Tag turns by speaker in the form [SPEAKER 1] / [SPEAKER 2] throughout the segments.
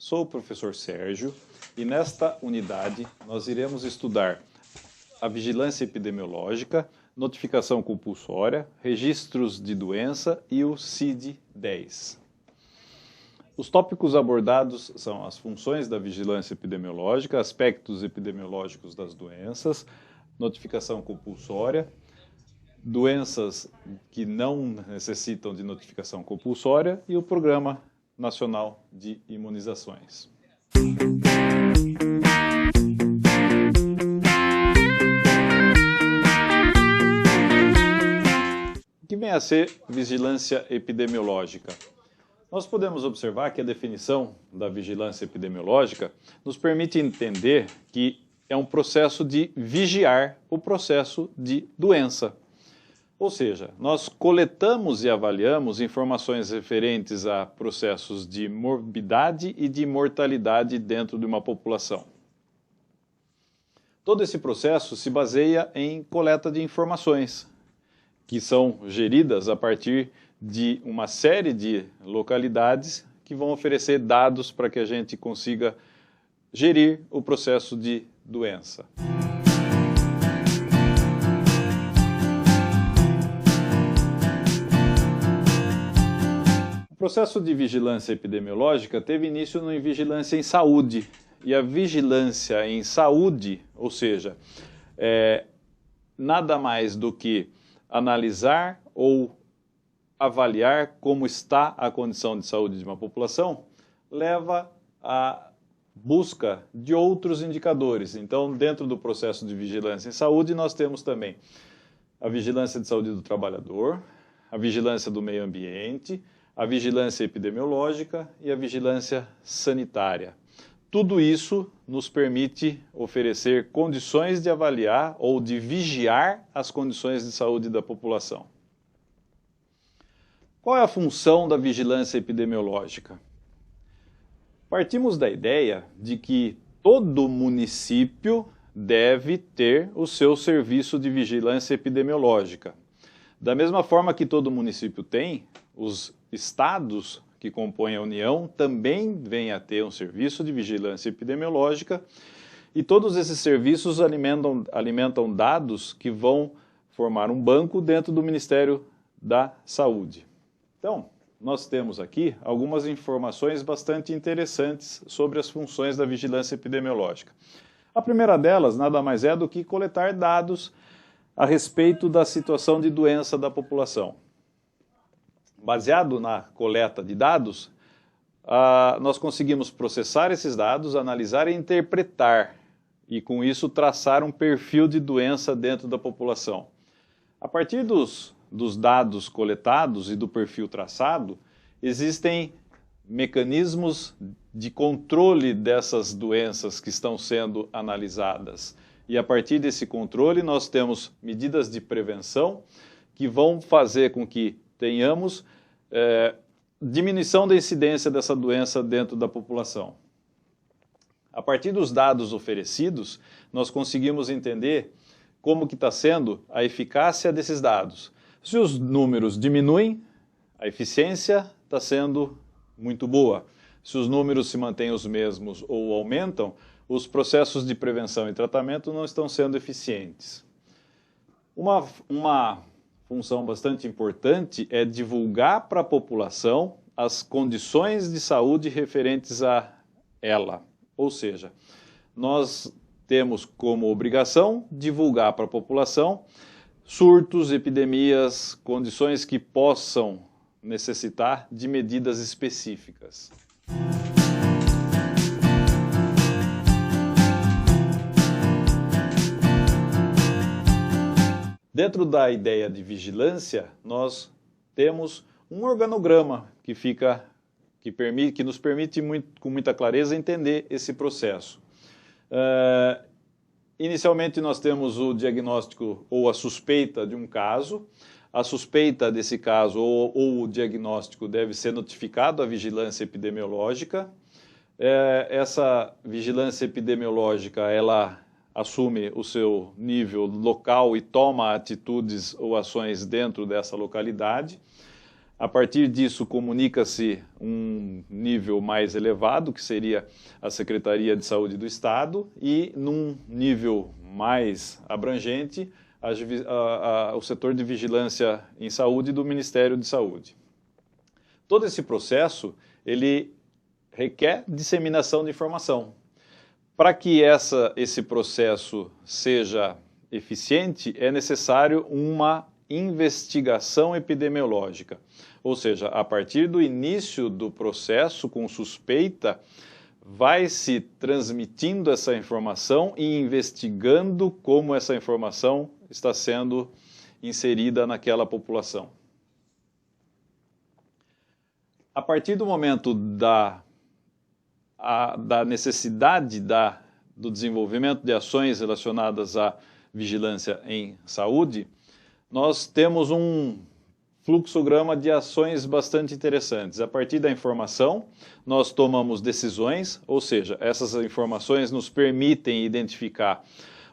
[SPEAKER 1] sou o professor Sérgio e nesta unidade nós iremos estudar a vigilância epidemiológica, notificação compulsória, registros de doença e o CID-10. Os tópicos abordados são as funções da vigilância epidemiológica, aspectos epidemiológicos das doenças, notificação compulsória, doenças que não necessitam de notificação compulsória e o Programa Nacional de Imunizações. O que vem a ser vigilância epidemiológica? Nós podemos observar que a definição da vigilância epidemiológica nos permite entender que é um processo de vigiar o processo de doença. Ou seja, nós coletamos e avaliamos informações referentes a processos de morbidade e de mortalidade dentro de uma população. Todo esse processo se baseia em coleta de informações, que são geridas a partir de uma série de localidades que vão oferecer dados para que a gente consiga gerir o processo de doença. O processo de vigilância epidemiológica teve início em vigilância em saúde. E a vigilância em saúde, ou seja, nada mais do que analisar ou avaliar como está a condição de saúde de uma população, leva à busca de outros indicadores. Então, dentro do processo de vigilância em saúde, nós temos também a vigilância de saúde do trabalhador, a vigilância do meio ambiente, a vigilância epidemiológica e a vigilância sanitária. Tudo isso nos permite oferecer condições de avaliar ou de vigiar as condições de saúde da população. Qual é a função da vigilância epidemiológica? Partimos da ideia de que todo município deve ter o seu serviço de vigilância epidemiológica. Da mesma forma que todo município tem, os estados que compõem a União também vêm a ter um serviço de vigilância epidemiológica e todos esses serviços alimentam dados que vão formar um banco dentro do Ministério da Saúde. Então, nós temos aqui algumas informações bastante interessantes sobre as funções da vigilância epidemiológica. A primeira delas nada mais é do que coletar dados a respeito da situação de doença da população. Baseado na coleta de dados, nós conseguimos processar esses dados, analisar e interpretar, e com isso traçar um perfil de doença dentro da população. A partir dos dados coletados e do perfil traçado, existem mecanismos de controle dessas doenças que estão sendo analisadas. E a partir desse controle nós temos medidas de prevenção que vão fazer com que tenhamos diminuição da incidência dessa doença dentro da população. A partir dos dados oferecidos, nós conseguimos entender como que está sendo a eficácia desses dados. Se os números diminuem, a eficiência está sendo muito boa. Se os números se mantêm os mesmos ou aumentam, os processos de prevenção e tratamento não estão sendo eficientes. Uma função bastante importante é divulgar para a população as condições de saúde referentes a ela. Ou seja, nós temos como obrigação divulgar para a população surtos, epidemias, condições que possam necessitar de medidas específicas. Dentro da ideia de vigilância, nós temos um organograma que nos permite com muita clareza entender esse processo. Inicialmente nós temos o diagnóstico ou a suspeita de um caso. A suspeita desse caso ou o diagnóstico deve ser notificado à vigilância epidemiológica. Essa vigilância epidemiológica, ela assume o seu nível local e toma atitudes ou ações dentro dessa localidade. A partir disso, comunica-se um nível mais elevado, que seria a Secretaria de Saúde do Estado, e num nível mais abrangente, o setor de vigilância em saúde do Ministério de Saúde. Todo esse processo, ele requer disseminação de informação. Para que esse processo seja eficiente, é necessário uma investigação epidemiológica. Ou seja, a partir do início do processo com suspeita, vai se transmitindo essa informação e investigando como essa informação está sendo inserida naquela população. A partir do momento da necessidade do desenvolvimento de ações relacionadas à vigilância em saúde, nós temos um fluxograma de ações bastante interessantes. A partir da informação, nós tomamos decisões, ou seja, essas informações nos permitem identificar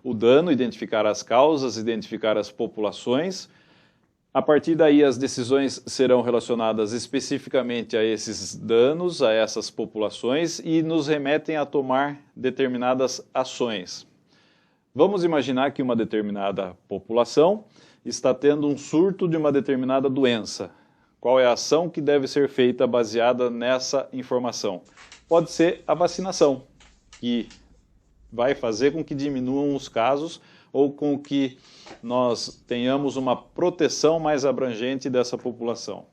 [SPEAKER 1] o dano, identificar as causas, identificar as populações. A partir daí, as decisões serão relacionadas especificamente a esses danos, a essas populações, e nos remetem a tomar determinadas ações. Vamos imaginar que uma determinada população está tendo um surto de uma determinada doença. Qual é a ação que deve ser feita baseada nessa informação? Pode ser a vacinação, que vai fazer com que diminuam os casos ou com que nós tenhamos uma proteção mais abrangente dessa população.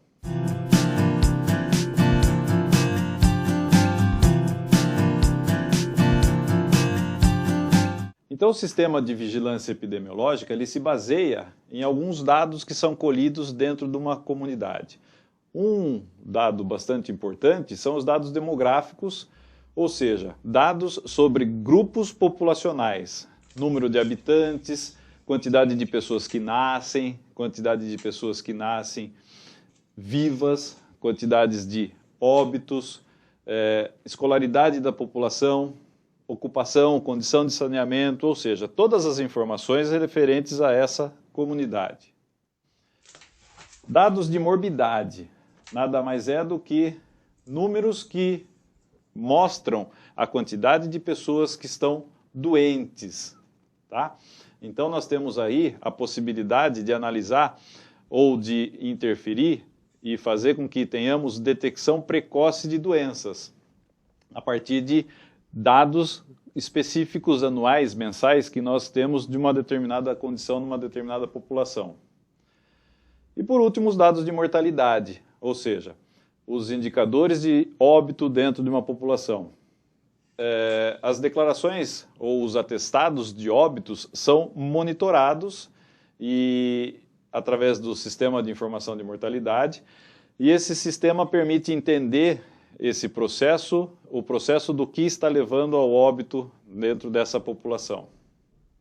[SPEAKER 1] Então, o sistema de vigilância epidemiológica ele se baseia em alguns dados que são colhidos dentro de uma comunidade. Um dado bastante importante são os dados demográficos, ou seja, dados sobre grupos populacionais, número de habitantes, quantidade de pessoas que nascem vivas, quantidades de óbitos, escolaridade da população, ocupação, condição de saneamento, ou seja, todas as informações referentes a essa comunidade. Dados de morbidade, nada mais é do que números que mostram a quantidade de pessoas que estão doentes, tá? Então nós temos aí a possibilidade de analisar ou de interferir e fazer com que tenhamos detecção precoce de doenças a partir de dados específicos anuais, mensais, que nós temos de uma determinada condição numa determinada população. E por último, os dados de mortalidade, ou seja, os indicadores de óbito dentro de uma população. As declarações ou os atestados de óbitos são monitorados através do sistema de informação de mortalidade, e esse sistema permite entender esse processo, o processo do que está levando ao óbito dentro dessa população.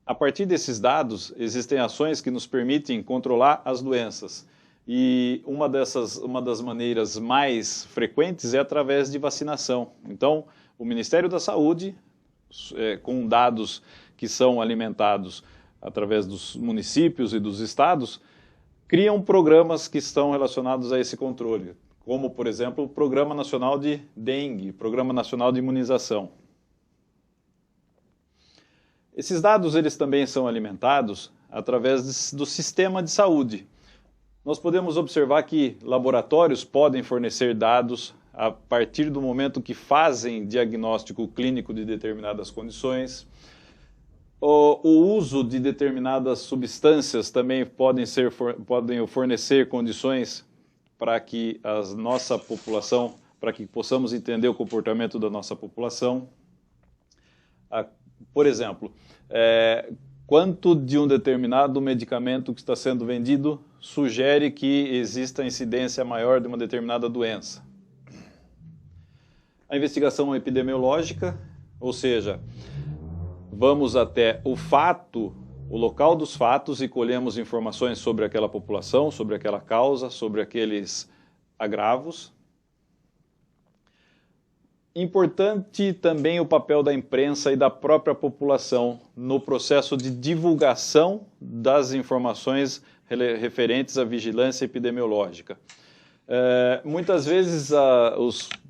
[SPEAKER 1] A partir desses dados, existem ações que nos permitem controlar as doenças. E uma das maneiras mais frequentes é através de vacinação. Então, o Ministério da Saúde, com dados que são alimentados através dos municípios e dos estados, criam programas que estão relacionados a esse controle, como, por exemplo, o Programa Nacional de Dengue, Programa Nacional de Imunização. Esses dados eles também são alimentados através do sistema de saúde. Nós podemos observar que laboratórios podem fornecer dados a partir do momento que fazem diagnóstico clínico de determinadas condições. O uso de determinadas substâncias também podem fornecer condições para que a nossa população, para que possamos entender o comportamento da nossa população. Por exemplo, quanto de um determinado medicamento que está sendo vendido sugere que exista incidência maior de uma determinada doença. A investigação epidemiológica, ou seja, vamos até o local dos fatos e colhemos informações sobre aquela população, sobre aquela causa, sobre aqueles agravos. Importante também o papel da imprensa e da própria população no processo de divulgação das informações referentes à vigilância epidemiológica. Muitas vezes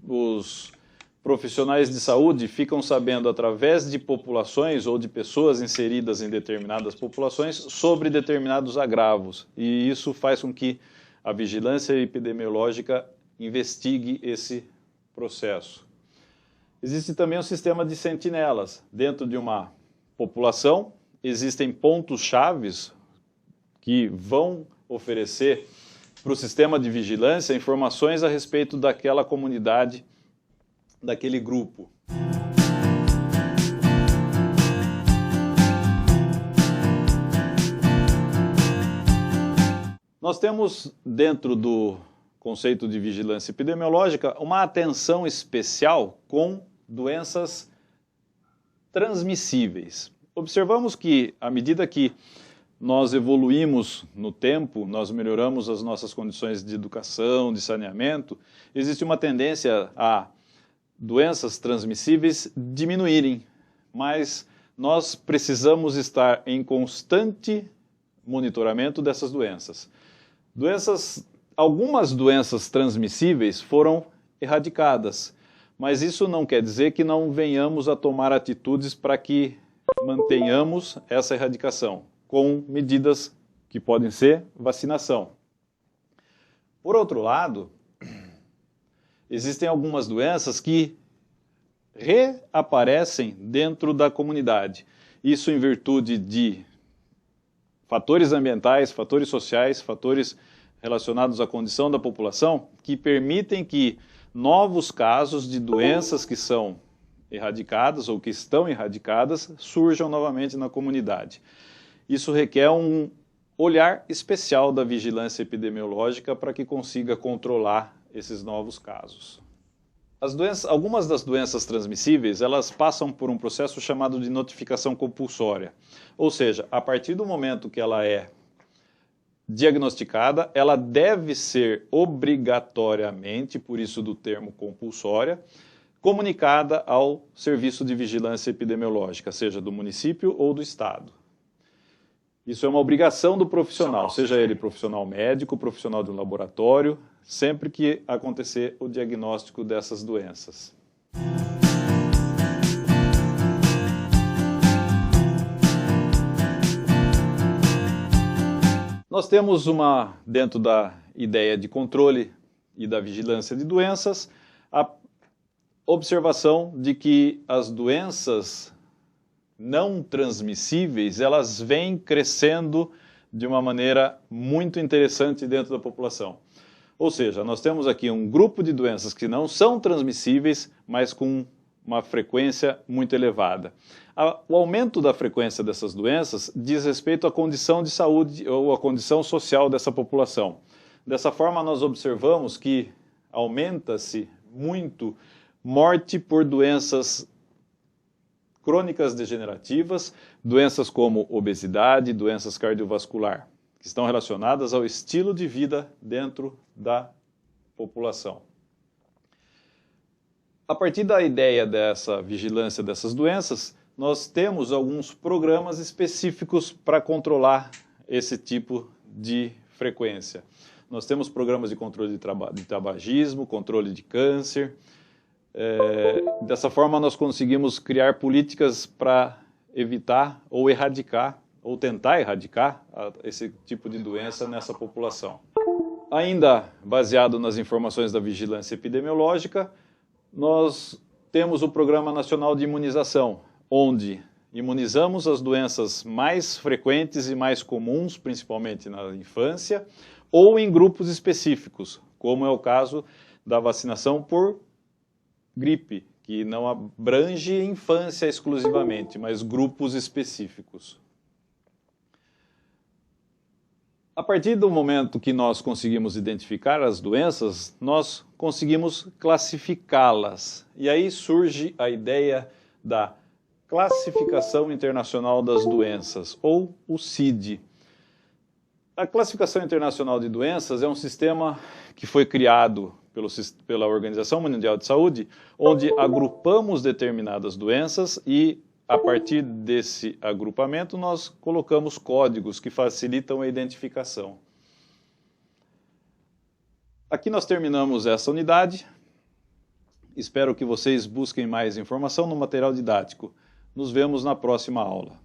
[SPEAKER 1] os profissionais de saúde ficam sabendo através de populações ou de pessoas inseridas em determinadas populações sobre determinados agravos, e isso faz com que a vigilância epidemiológica investigue esse processo. Existe também um sistema de sentinelas. Dentro de uma população existem pontos chaves que vão oferecer para o sistema de vigilância informações a respeito daquela comunidade, daquele grupo. Nós temos, dentro do conceito de vigilância epidemiológica, uma atenção especial com doenças transmissíveis. Observamos que, à medida que nós evoluímos no tempo, nós melhoramos as nossas condições de educação, de saneamento, existe uma tendência a doenças transmissíveis diminuírem, mas nós precisamos estar em constante monitoramento dessas doenças. Algumas doenças transmissíveis foram erradicadas, mas isso não quer dizer que não venhamos a tomar atitudes para que mantenhamos essa erradicação, com medidas que podem ser vacinação. Por outro lado, existem algumas doenças que reaparecem dentro da comunidade. Isso em virtude de fatores ambientais, fatores sociais, fatores relacionados à condição da população, que permitem que novos casos de doenças que são erradicadas ou que estão erradicadas surjam novamente na comunidade. Isso requer um olhar especial da vigilância epidemiológica para que consiga controlar esses novos casos. Algumas das doenças transmissíveis, elas passam por um processo chamado de notificação compulsória. Ou seja, a partir do momento que ela é diagnosticada, ela deve ser obrigatoriamente, por isso do termo compulsória, comunicada ao Serviço de Vigilância Epidemiológica, seja do município ou do estado. Isso é uma obrigação do profissional, seja ele profissional médico, profissional de um laboratório, sempre que acontecer o diagnóstico dessas doenças. Nós temos dentro da ideia de controle e da vigilância de doenças, a observação de que as doenças não transmissíveis, elas vêm crescendo de uma maneira muito interessante dentro da população. Ou seja, nós temos aqui um grupo de doenças que não são transmissíveis, mas com uma frequência muito elevada. O aumento da frequência dessas doenças diz respeito à condição de saúde ou à condição social dessa população. Dessa forma, nós observamos que aumenta-se muito morte por doenças crônicas degenerativas, doenças como obesidade, doenças cardiovasculares, que estão relacionadas ao estilo de vida dentro da população. A partir da ideia dessa vigilância dessas doenças, nós temos alguns programas específicos para controlar esse tipo de frequência. Nós temos programas de controle de tabagismo, controle de câncer. Dessa forma, nós conseguimos criar políticas para evitar ou erradicar, ou tentar erradicar esse tipo de doença nessa população. Ainda baseado nas informações da vigilância epidemiológica, nós temos o Programa Nacional de Imunização, onde imunizamos as doenças mais frequentes e mais comuns, principalmente na infância, ou em grupos específicos, como é o caso da vacinação por gripe, que não abrange infância exclusivamente, mas grupos específicos. A partir do momento que nós conseguimos identificar as doenças, nós conseguimos classificá-las. E aí surge a ideia da Classificação Internacional das Doenças, ou o CID. A Classificação Internacional de Doenças é um sistema que foi criado pela Organização Mundial de Saúde, onde agrupamos determinadas doenças e, a partir desse agrupamento, nós colocamos códigos que facilitam a identificação. Aqui nós terminamos essa unidade. Espero que vocês busquem mais informação no material didático. Nos vemos na próxima aula.